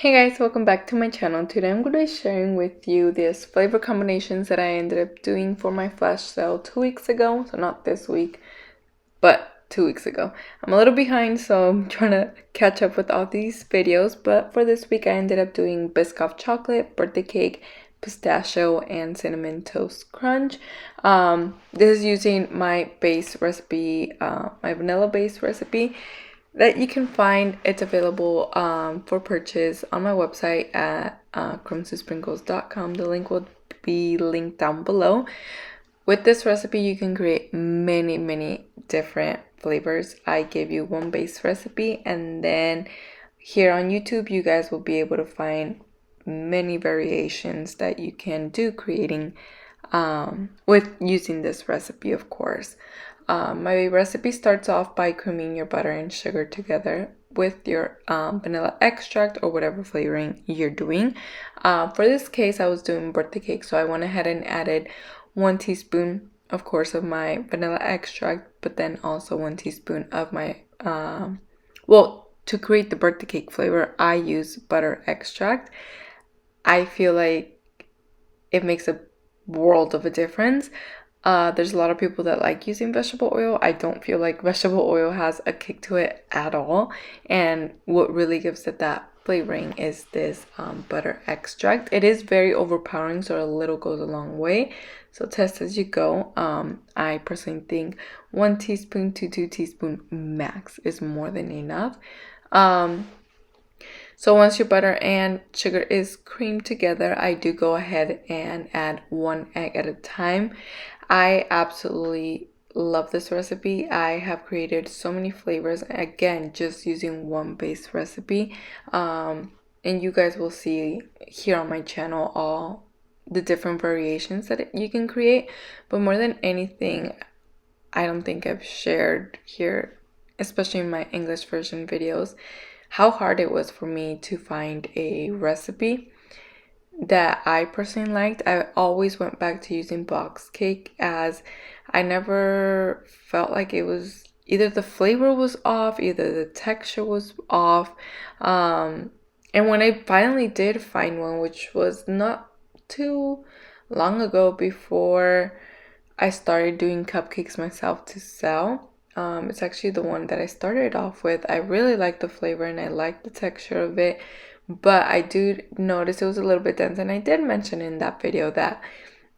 Hey guys, welcome back to my channel. Today I'm going to be sharing with you these flavor combinations that I ended up doing for my flash sale 2 weeks ago. So not this week, but 2 weeks ago. I'm a little behind, so I'm trying to catch up with all these videos. But for this week, I ended up doing Biscoff chocolate, birthday cake, pistachio, and cinnamon toast crunch. This is using my base recipe, my vanilla base recipe that you can find. It's available for purchase on my website at crumsysprinkles.com. The link will be linked down below. With this recipe, you can create many different flavors. I gave you one base recipe, and then here on YouTube, you guys will be able to find many variations that you can do creating with using this recipe, of course. My recipe starts off by creaming your butter and sugar together with your vanilla extract or whatever flavoring you're doing. For this case, I was doing birthday cake, so I went ahead and added 1 teaspoon, of course, of my vanilla extract, but then also 1 teaspoon of my, to create the birthday cake flavor, I use butter extract. I feel like it makes a world of a difference. There's a lot of people that like using vegetable oil. I don't feel like vegetable oil has a kick to it at all. And what really gives it that flavoring is this butter extract. It is very overpowering, so a little goes a long way. So test as you go. I personally think 1 teaspoon to 2 teaspoon max is more than enough. So once your butter and sugar is creamed together, I do go ahead and add 1 egg at a time. I absolutely love this recipe. I have created so many flavors, again, just using one base recipe. And you guys will see here on my channel all the different variations that you can create. But more than anything, I don't think I've shared here, especially in my English version videos, how hard it was for me to find a recipe that I personally liked. I always went back to using box cake, as I never felt like it was either the flavor was off, either the texture was off. And when I finally did find one, which was not too long ago, before I started doing cupcakes myself to sell, it's actually the one that I started off with. I really like the flavor and I like the texture of it, but I do notice it was a little bit dense, and I did mention in that video that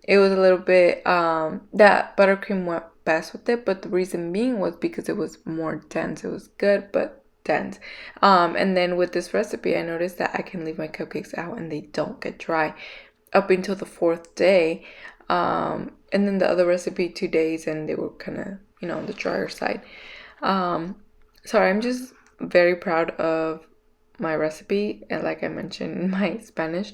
it was a little bit that buttercream went best with it, but the reason being was because it was more dense. It was good but dense. And then with this recipe, I noticed that I can leave my cupcakes out and they don't get dry up until the 4th day. And then the other recipe 2 days and they were kind of, on the drier side. So I'm just very proud of my recipe, and like I mentioned in my Spanish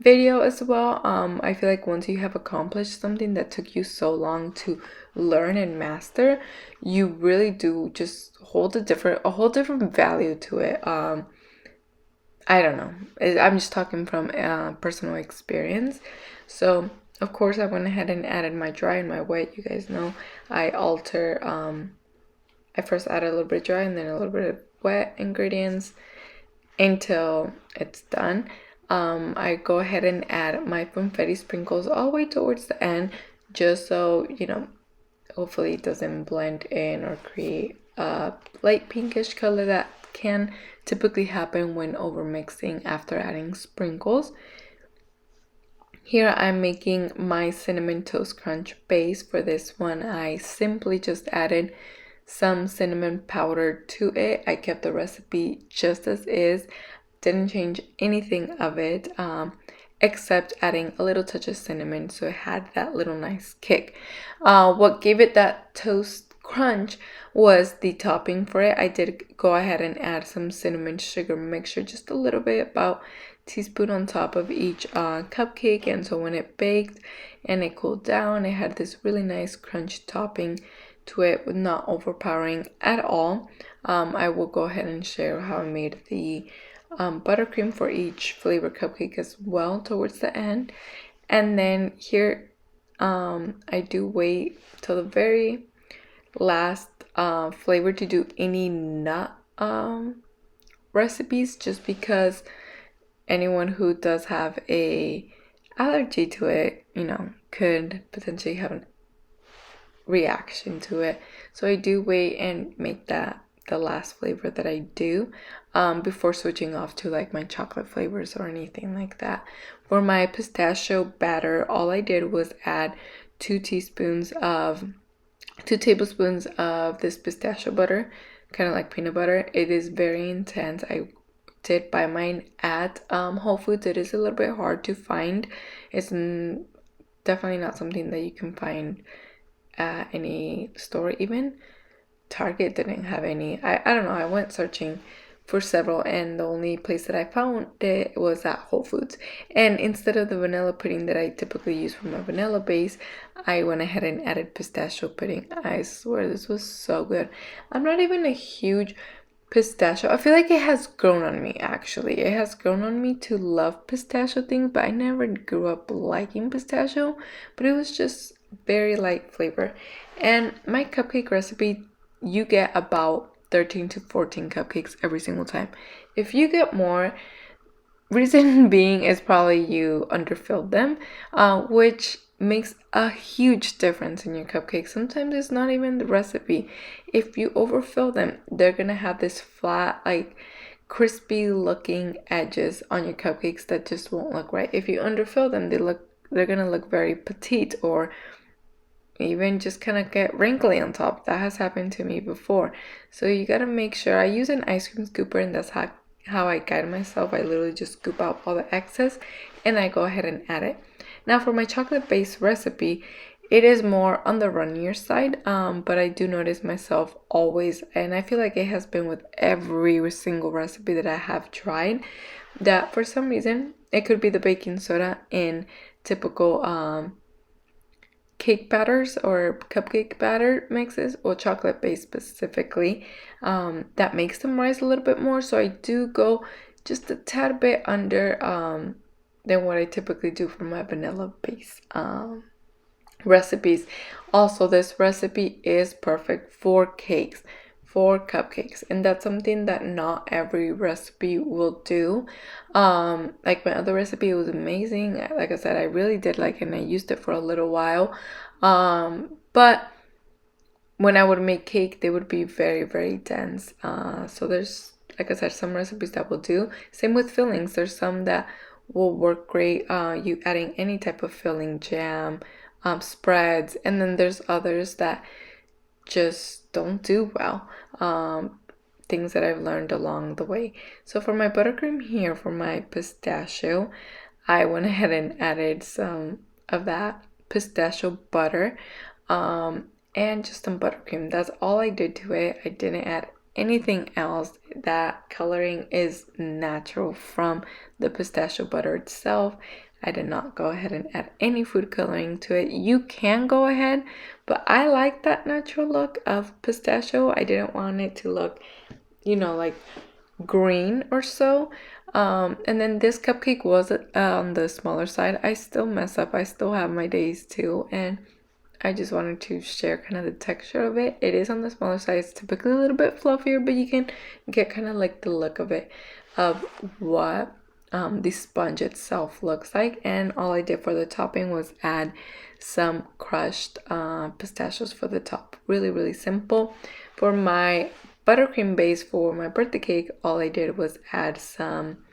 video as well. I feel like once you have accomplished something that took you so long to learn and master, you really do just hold a whole different value to it. I don't know. I'm just talking from personal experience. So of course I went ahead and added my dry and my wet. You guys know I alter. I first added a little bit dry and then a little bit of wet ingredients until it's done. I go ahead and add my FUNFETTI sprinkles all the way towards the end, just so hopefully it doesn't blend in or create a light pinkish color that can typically happen when over mixing after adding sprinkles. Here I'm making my cinnamon toast crunch base. For this one, I simply just added some cinnamon powder to it. I kept the recipe just as is, didn't change anything of it, except adding a little touch of cinnamon, so it had that little nice kick. What gave it that toast crunch was the topping for it. I did go ahead and add some cinnamon sugar mixture, just a little bit, about teaspoon on top of each cupcake, and so when it baked and it cooled down, it had this really nice crunch topping to it, with not overpowering at all. I will go ahead and share how I made the buttercream for each flavor cupcake as well towards the end. And then here I do wait till the very last flavor to do any nut recipes, just because anyone who does have a allergy to it, you know, could potentially have a reaction to it. So I do wait and make that the last flavor that I do before switching off to like my chocolate flavors or anything like that. For my pistachio batter, all I did was add 2 tablespoons of this pistachio butter, kind of like peanut butter. It is very intense. I did buy mine at Whole Foods. It is a little bit hard to find. It's definitely not something that you can find at any store. Even Target didn't have any. I don't know. I went searching for several, and the only place that I found it was at Whole Foods. And instead of the vanilla pudding that I typically use for my vanilla base, I went ahead and added pistachio pudding. I swear this was so good. I'm not even a huge pistachio. I feel like it has grown on me, actually. It has grown on me to love pistachio things, but I never grew up liking pistachio. But it was just very light flavor. And my cupcake recipe, you get about 13 to 14 cupcakes every single time. If you get more, reason being is probably you underfilled them, which makes a huge difference in your cupcakes. Sometimes it's not even the recipe. If you overfill them, they're gonna have this flat, like crispy looking edges on your cupcakes that just won't look right. If you underfill them, they're gonna look very petite, or even just kind of get wrinkly on top. That has happened to me before. So you gotta make sure. I use an ice cream scooper, and that's how I guide myself. I literally just scoop out all the excess and I go ahead and add it. Now for my chocolate based recipe, it is more on the runnier side, but I do notice myself always, and I feel like it has been with every single recipe that I have tried, that for some reason, it could be the baking soda in typical cake batters or cupcake batter mixes, or chocolate based specifically, that makes them rise a little bit more. So I do go just a tad bit under than what I typically do for my vanilla base recipes. Also, this recipe is perfect for cakes, for cupcakes, and that's something that not every recipe will do. Like my other recipe, it was amazing. Like I said, I really did like it, and I used it for a little while. But when I would make cake, they would be very, very dense. So there's, like I said, some recipes that will do. Same with fillings. There's some that will work great. You adding any type of filling, jam, spreads, and then there's others that just don't do well. Things that I've learned along the way. So for my buttercream here, for my pistachio, I went ahead and added some of that pistachio butter, and just some buttercream. That's all I did to it. I didn't add anything else. That coloring is natural from the pistachio butter itself. I did not go ahead and add any food coloring to it. You can go ahead, but I like that natural look of pistachio. I didn't want it to look, you know, like green or so. And then this cupcake was on the smaller side. I still mess up. I still have my days too, and I just wanted to share kind of the texture of it. It is on the smaller side. It's typically a little bit fluffier, but you can get kind of like the look of it, of what the sponge itself looks like. And all I did for the topping was add some crushed pistachios for the top. Really, really simple. For my buttercream base for my birthday cake, all I did was add some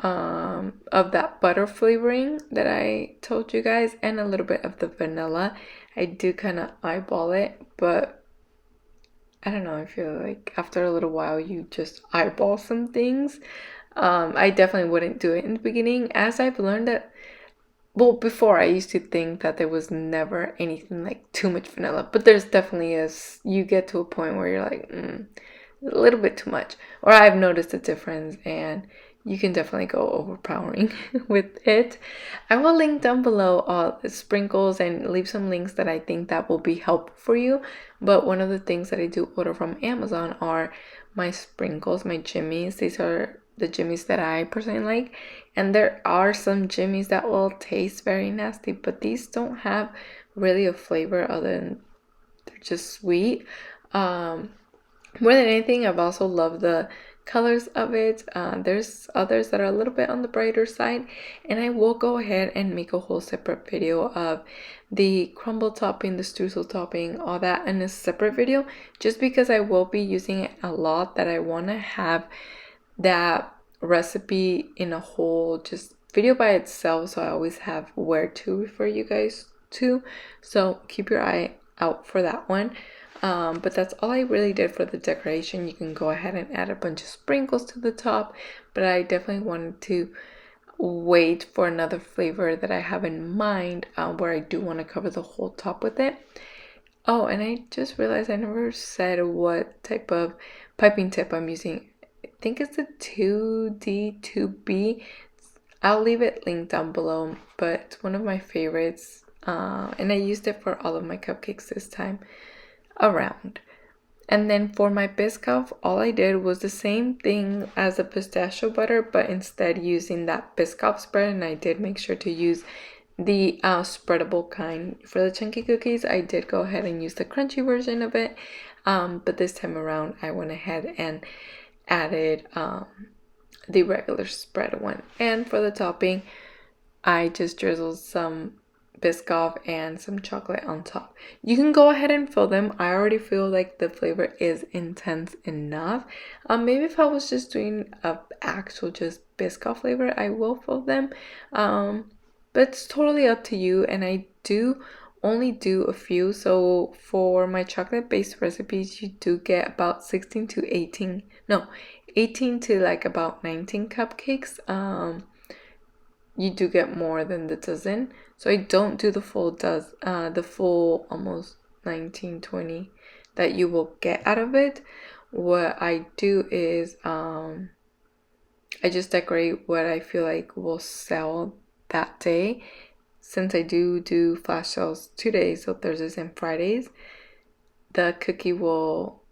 of that butter flavoring that I told you guys, and a little bit of the vanilla. I do kind of eyeball it, but I don't know, I feel like after a little while you just eyeball some things. I definitely wouldn't do it in the beginning, as I've learned that, well, before I used to think that there was never anything like too much vanilla, but there's definitely is. You get to a point where you're like, a little bit too much, or I've noticed a difference, and you can definitely go overpowering with it. I will link down below all the sprinkles and leave some links that I think that will be helpful for you. But one of the things that I do order from Amazon are my sprinkles, my jimmies. These are the jimmies that I personally like, and there are some jimmies that will taste very nasty, but these don't have really a flavor other than they're just sweet. More than anything, I've also loved the colors of it. There's others that are a little bit on the brighter side, and I will go ahead and make a whole separate video of the crumble topping, the streusel topping, all that in a separate video, just because I will be using it a lot, that I want to have that recipe in a whole just video by itself, so I always have where to refer you guys to. So keep your eye out for that one. But that's all I really did for the decoration. You can go ahead and add a bunch of sprinkles to the top, but I definitely wanted to wait for another flavor that I have in mind, where I do want to cover the whole top with it. Oh, and I just realized I never said what type of piping tip I'm using. I think it's a 2D, 2B. I'll leave it linked down below, but it's one of my favorites, and I used it for all of my cupcakes this time around. And then for my Biscoff, all I did was the same thing as the pistachio butter, but instead using that Biscoff spread, and I did make sure to use the spreadable kind. For the chunky cookies, I did go ahead and use the crunchy version of it, but this time around I went ahead and added the regular spread one. And for the topping, I just drizzled some Biscoff and some chocolate on top. You can go ahead and fill them. I already feel like the flavor is intense enough. Maybe if I was just doing a actual just Biscoff flavor, I will fill them. But it's totally up to you, and I do only do a few. So for my chocolate based recipes, you do get about 16 to 18 to like about 19 cupcakes. You do get more than the dozen, so I don't do the full almost 19, 20 that you will get out of it. What I do is I just decorate what I feel like will sell that day. Since I do flash sales 2 days, so Thursdays and Fridays, the cookie will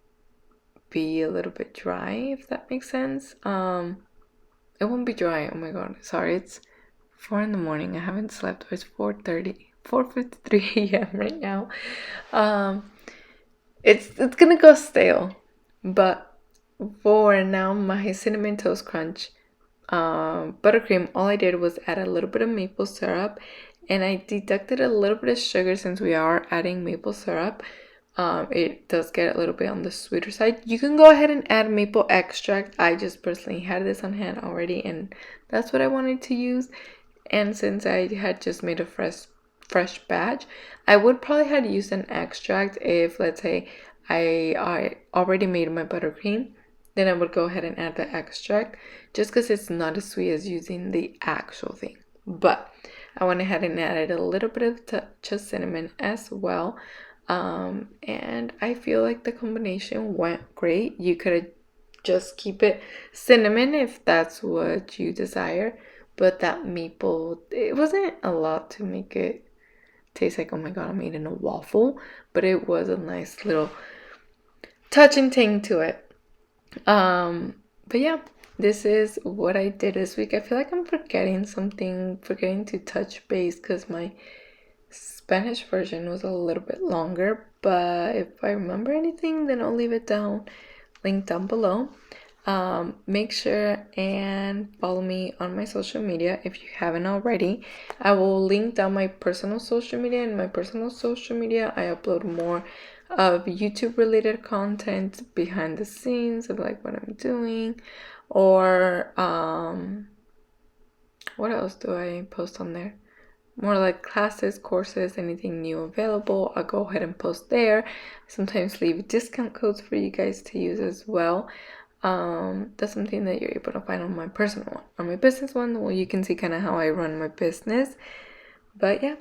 be a little bit dry, if that makes sense. It won't be dry. Oh my god, sorry, it's 4 in the morning. I haven't slept. It's 4:53 a.m. right now. It's gonna go stale. But for now, my cinnamon toast crunch buttercream, all I did was add a little bit of maple syrup, and I deducted a little bit of sugar since we are adding maple syrup. It does get a little bit on the sweeter side. You can go ahead and add maple extract. I just personally had this on hand already, and that's what I wanted to use. And since I had just made a fresh batch, I would probably have used an extract if, let's say, I already made my buttercream. Then I would go ahead and add the extract, just because it's not as sweet as using the actual thing. But I went ahead and added a little bit of touch of cinnamon as well. And I feel like the combination went great. You could just keep it cinnamon if that's what you desire, but that maple, it wasn't a lot to make it taste like, oh my god, I'm eating a waffle, but it was a nice little touch and ting to it. But yeah, this is what I did this week. I feel like I'm forgetting to touch base, because my Spanish version was a little bit longer, but if I remember anything, then I'll leave it linked down below. Make sure and follow me on my social media if you haven't already. I will link down my personal social media. In my personal social media, I upload more of YouTube related content, behind the scenes of like what I'm doing, or what else do I post on there? More like classes, courses, anything new available, I'll go ahead and post there. Sometimes leave discount codes for you guys to use as well. That's something that you're able to find on my personal one. On my business one, well, you can see kind of how I run my business. But yeah,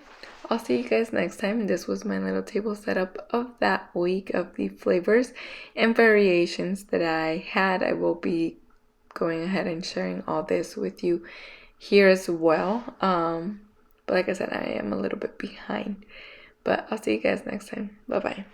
I'll see you guys next time. This was my little table setup of that week of the flavors and variations that I had. I will be going ahead and sharing all this with you here as well. But like I said, I am a little bit behind. But I'll see you guys next time. Bye-bye.